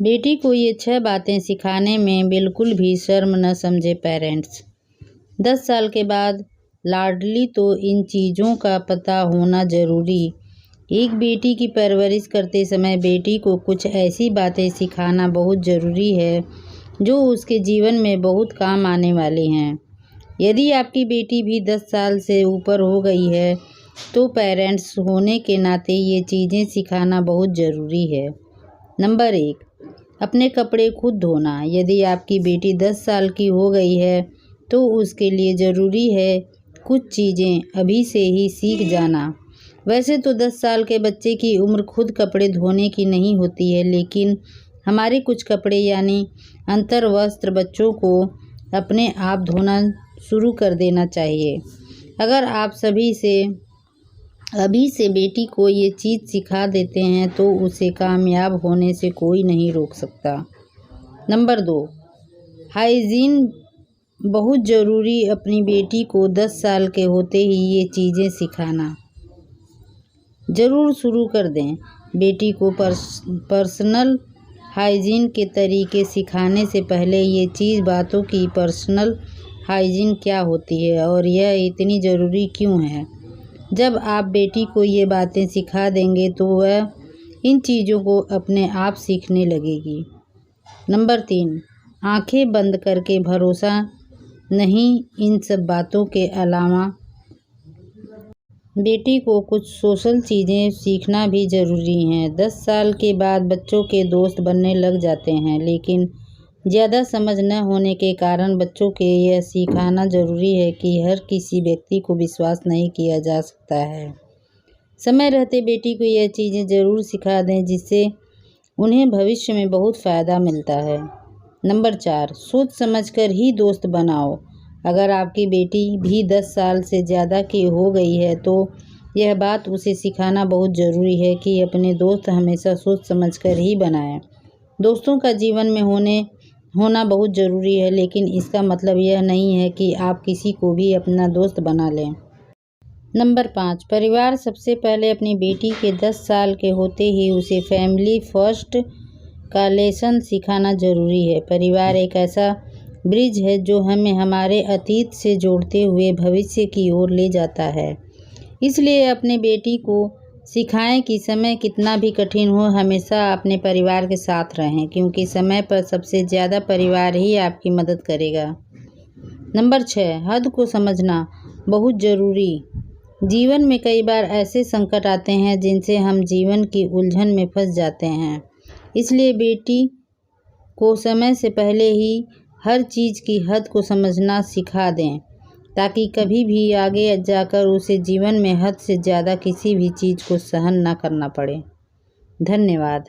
बेटी को ये 6 बातें सिखाने में बिल्कुल भी शर्म न समझे पेरेंट्स। 10 साल के बाद लाडली तो इन चीज़ों का पता होना ज़रूरी। एक बेटी की परवरिश करते समय बेटी को कुछ ऐसी बातें सिखाना बहुत ज़रूरी है जो उसके जीवन में बहुत काम आने वाली हैं। यदि आपकी बेटी भी 10 साल से ऊपर हो गई है तो पेरेंट्स होने के नाते ये चीज़ें सिखाना बहुत ज़रूरी है। नंबर 1, अपने कपड़े खुद धोना। यदि आपकी बेटी 10 साल की हो गई है तो उसके लिए ज़रूरी है कुछ चीज़ें अभी से ही सीख जाना। वैसे तो 10 साल के बच्चे की उम्र खुद कपड़े धोने की नहीं होती है, लेकिन हमारे कुछ कपड़े यानी अंतर्वस्त्र बच्चों को अपने आप धोना शुरू कर देना चाहिए। अगर आप अभी से बेटी को ये चीज़ सिखा देते हैं तो उसे कामयाब होने से कोई नहीं रोक सकता। नंबर 2, हाइजीन बहुत ज़रूरी। अपनी बेटी को 10 साल के होते ही ये चीज़ें सिखाना ज़रूर शुरू कर दें। बेटी को पर्सनल हाइजीन के तरीके सिखाने से पहले ये चीज़ बातों की पर्सनल हाइजीन क्या होती है और यह इतनी ज़रूरी क्यों है। जब आप बेटी को ये बातें सिखा देंगे तो वह इन चीज़ों को अपने आप सीखने लगेगी। नंबर 3, आंखें बंद करके भरोसा नहीं। इन सब बातों के अलावा बेटी को कुछ सोशल चीज़ें सीखना भी ज़रूरी हैं। 10 साल के बाद बच्चों के दोस्त बनने लग जाते हैं, लेकिन ज़्यादा समझ न होने के कारण बच्चों के यह सिखाना ज़रूरी है कि हर किसी व्यक्ति को विश्वास नहीं किया जा सकता है। समय रहते बेटी को यह चीज़ें ज़रूर सिखा दें जिससे उन्हें भविष्य में बहुत फ़ायदा मिलता है। नंबर 4, सोच समझकर ही दोस्त बनाओ। अगर आपकी बेटी भी 10 साल से ज़्यादा की हो गई है तो यह बात उसे सिखाना बहुत ज़रूरी है कि अपने दोस्त हमेशा सोच समझकर ही बनाएं। दोस्तों का जीवन में होना बहुत ज़रूरी है, लेकिन इसका मतलब यह नहीं है कि आप किसी को भी अपना दोस्त बना लें। नंबर 5, परिवार सबसे पहले अपनी बेटी के 10 साल के होते ही उसे फैमिली फर्स्ट का लेसन सिखाना ज़रूरी है। परिवार एक ऐसा ब्रिज है जो हमें हमारे अतीत से जोड़ते हुए भविष्य की ओर ले जाता है। इसलिए अपने बेटी को सिखाएं कि समय कितना भी कठिन हो, हमेशा अपने परिवार के साथ रहें, क्योंकि समय पर सबसे ज़्यादा परिवार ही आपकी मदद करेगा। नंबर 6, हद को समझना बहुत ज़रूरी। जीवन में कई बार ऐसे संकट आते हैं जिनसे हम जीवन की उलझन में फंस जाते हैं। इसलिए बेटी को समय से पहले ही हर चीज़ की हद को समझना सिखा दें, ताकि कभी भी आगे जाकर उसे जीवन में हद से ज़्यादा किसी भी चीज़ को सहन न करना पड़े। धन्यवाद।